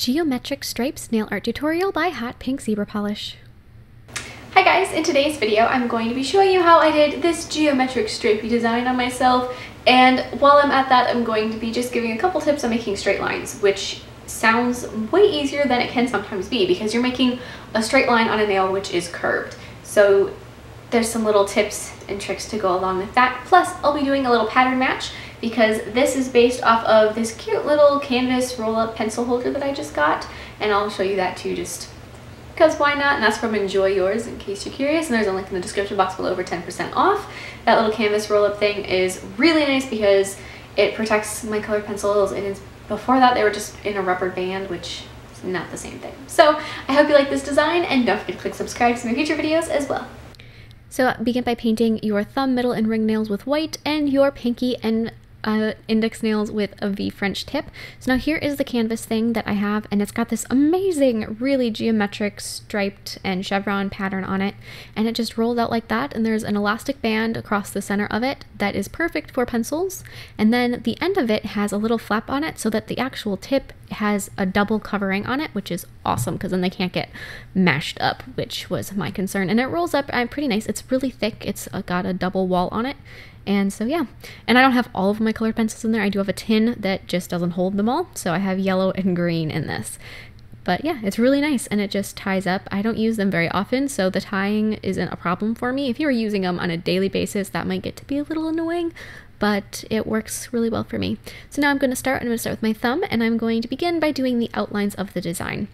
Geometric Stripes Nail Art Tutorial by Hotpinkzebrapolish. Hi guys, in today's video I'm going to be showing you how I did this geometric stripey design on myself, and while I'm at that I'm going to be just giving a couple tips on making straight lines, which sounds way easier than it can sometimes be because you're making a straight line on a nail which is curved. So there's some little tips and tricks to go along with that. Plus I'll be doing a little pattern match because this is based off of this cute little canvas roll-up pencil holder that I just got, and I'll show you that too just because why not, and that's from Enjoy Yours in case you're curious, and there's a link in the description box below for 10% off. That little canvas roll-up thing is really nice because it protects my colored pencils, and before that they were just in a rubber band, which is not the same thing. So I hope you like this design, and don't forget to click subscribe to my future videos as well. So begin by painting your thumb, middle, and ring nails with white, and your pinky and index nails with a V French tip. So now here is the canvas thing that I have, and it's got this amazing, really geometric striped and chevron pattern on it, and it just rolled out like that, and there's an elastic band across the center of it that is perfect for pencils, and then the end of it has a little flap on it so that the actual tip has a double covering on it, which is awesome because then they can't get mashed up, which was my concern. And it rolls up pretty nice. It's really thick. It's got a double wall on it. And so yeah, and I don't have all of my colored pencils in there. I do have a tin that just doesn't hold them all, so I have yellow and green in this. But yeah, it's really nice, and it just ties up. I don't use them very often, so the tying isn't a problem for me. If you were using them on a daily basis, that might get to be a little annoying, but it works really well for me. So now I'm going to start with my thumb, and I'm going to begin by doing the outlines of the design.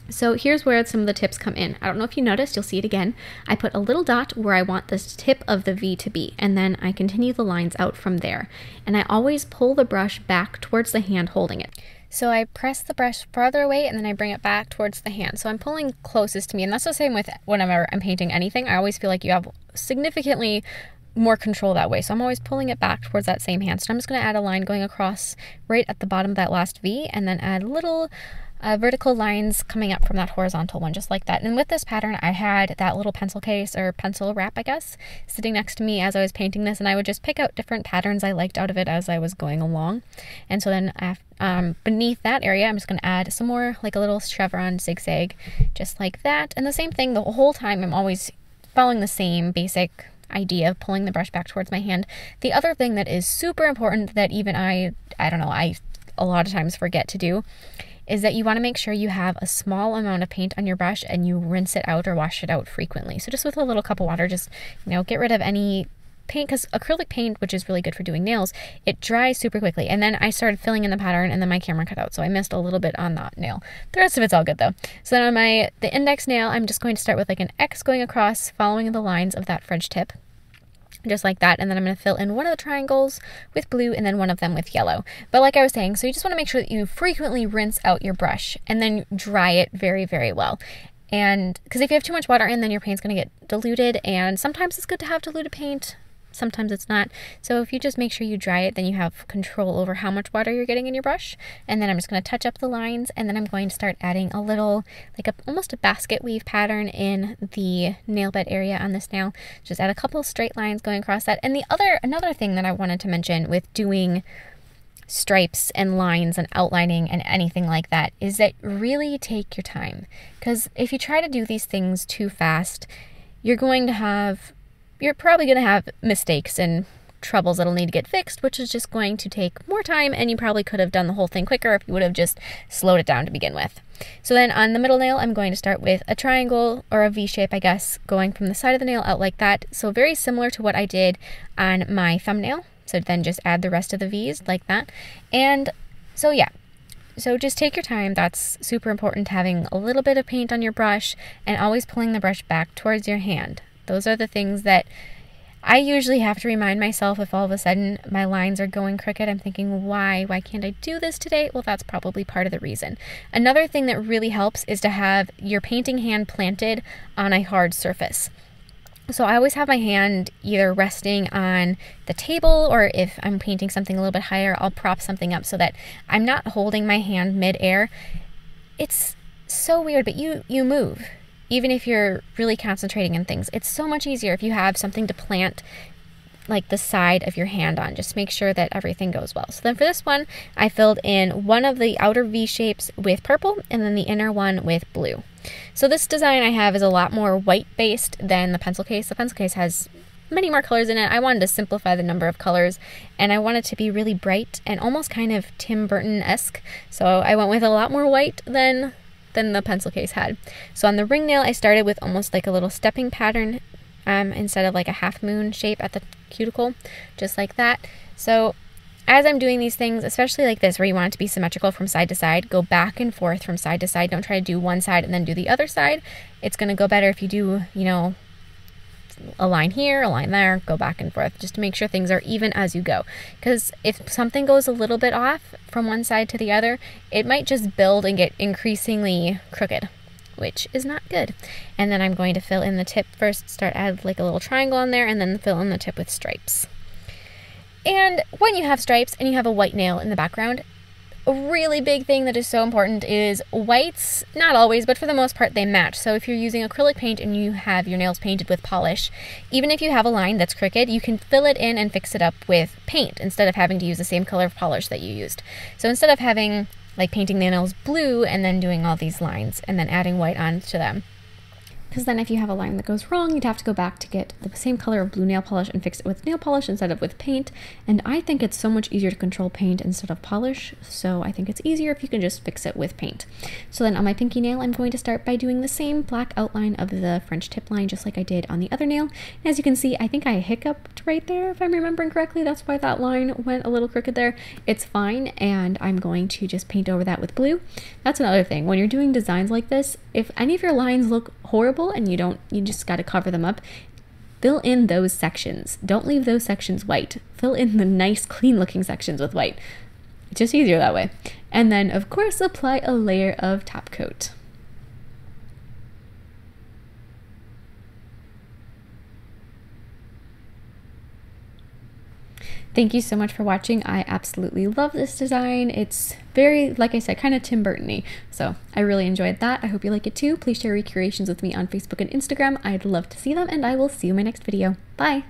So here's where some of the tips come in. I don't know if you noticed, you'll see it again. I put a little dot where I want this tip of the V to be, and then I continue the lines out from there. And I always pull the brush back towards the hand holding it. So I press the brush farther away and then I bring it back towards the hand. So I'm pulling closest to me, and that's the same with whenever I'm painting anything. I always feel like you have significantly more control that way. So I'm always pulling it back towards that same hand. So I'm just going to add a line going across right at the bottom of that last V, and then add little vertical lines coming up from that horizontal one, just like that. And with this pattern, I had that little pencil case or pencil wrap, I guess, sitting next to me as I was painting this, and I would just pick out different patterns I liked out of it as I was going along. And so then beneath that area, I'm just going to add some more, like a little chevron zigzag, just like that. And the same thing the whole time. I'm always following the same basic idea of pulling the brush back towards my hand. The other thing that is super important that even I don't know, I a lot of times forget to do is that you want to make sure you have a small amount of paint on your brush and you rinse it out or wash it out frequently. So just with a little cup of water, just, you know, get rid of any paint, because acrylic paint, which is really good for doing nails, it dries super quickly. And then I started filling in the pattern, and then my camera cut out, so I missed a little bit on that nail. The rest of it's all good though. So then on the index nail, I'm just going to start with like an X going across, following the lines of that French tip, just like that, and then I'm going to fill in one of the triangles with blue and then one of them with yellow. But like I was saying, so you just want to make sure that you frequently rinse out your brush and then dry it very, very well. And because if you have too much water in, then your paint's going to get diluted, and sometimes it's good to have diluted paint, sometimes it's not. So if you just make sure you dry it, then you have control over how much water you're getting in your brush. And then I'm just going to touch up the lines, and then I'm going to start adding a little, like almost a basket weave pattern in the nail bed area on this nail. Just add a couple straight lines going across that. And another thing that I wanted to mention with doing stripes and lines and outlining and anything like that is that really take your time. Because if you try to do these things too fast, you're probably going to have mistakes and troubles that'll need to get fixed, which is just going to take more time, and you probably could have done the whole thing quicker if you would have just slowed it down to begin with. So then on the middle nail, I'm going to start with a triangle or a V shape, I guess, going from the side of the nail out like that. So very similar to what I did on my thumbnail. So then just add the rest of the V's like that. And so yeah. So just take your time. That's super important, having a little bit of paint on your brush and always pulling the brush back towards your hand. Those are the things that I usually have to remind myself if all of a sudden my lines are going crooked. I'm thinking, why can't I do this today? Well, that's probably part of the reason. Another thing that really helps is to have your painting hand planted on a hard surface. So I always have my hand either resting on the table, or if I'm painting something a little bit higher, I'll prop something up so that I'm not holding my hand mid-air. It's so weird, but you move. Even if you're really concentrating on things, it's so much easier if you have something to plant like the side of your hand on. Just make sure that everything goes well. So then for this one, I filled in one of the outer V shapes with purple and then the inner one with blue. So this design I have is a lot more white based than the pencil case. The pencil case has many more colors in it. I wanted to simplify the number of colors, and I wanted to be really bright and almost kind of Tim Burton-esque. So I went with a lot more white than the pencil case had. So on the ring nail, I started with almost like a little stepping pattern instead of like a half moon shape at the cuticle, just like that. So as I'm doing these things, especially like this where you want it to be symmetrical from side to side, go back and forth from side to side. Don't try to do one side and then do the other side. It's going to go better if you do, you know, a line here, a line there, go back and forth, just to make sure things are even as you go. Because if something goes a little bit off from one side to the other, it might just build and get increasingly crooked, which is not good. And then I'm going to fill in the tip first, add like a little triangle on there, and then fill in the tip with stripes. And when you have stripes and you have a white nail in the background, a really big thing that is so important is whites, not always, but for the most part they match. So if you're using acrylic paint and you have your nails painted with polish, even if you have a line that's crooked, you can fill it in and fix it up with paint instead of having to use the same color of polish that you used. So instead of having like painting the nails blue and then doing all these lines and then adding white onto them, because then if you have a line that goes wrong, you'd have to go back to get the same color of blue nail polish and fix it with nail polish instead of with paint. And I think it's so much easier to control paint instead of polish, so I think it's easier if you can just fix it with paint. So then on my pinky nail, I'm going to start by doing the same black outline of the French tip line just like I did on the other nail. And as you can see, I think I hiccuped right there, if I'm remembering correctly. That's why that line went a little crooked there. It's fine, and I'm going to just paint over that with blue. That's another thing. When you're doing designs like this, if any of your lines look horrible and you just got to cover them up, fill in those sections. Don't leave those sections white. Fill in the nice clean looking sections with white. It's just easier that way. And then of course apply a layer of top coat. Thank you so much for watching. I absolutely love this design. It's very, like I said, kind of Tim Burton-y. So I really enjoyed that. I hope you like it too. Please share recreations with me on Facebook and Instagram. I'd love to see them, and I will see you in my next video. Bye!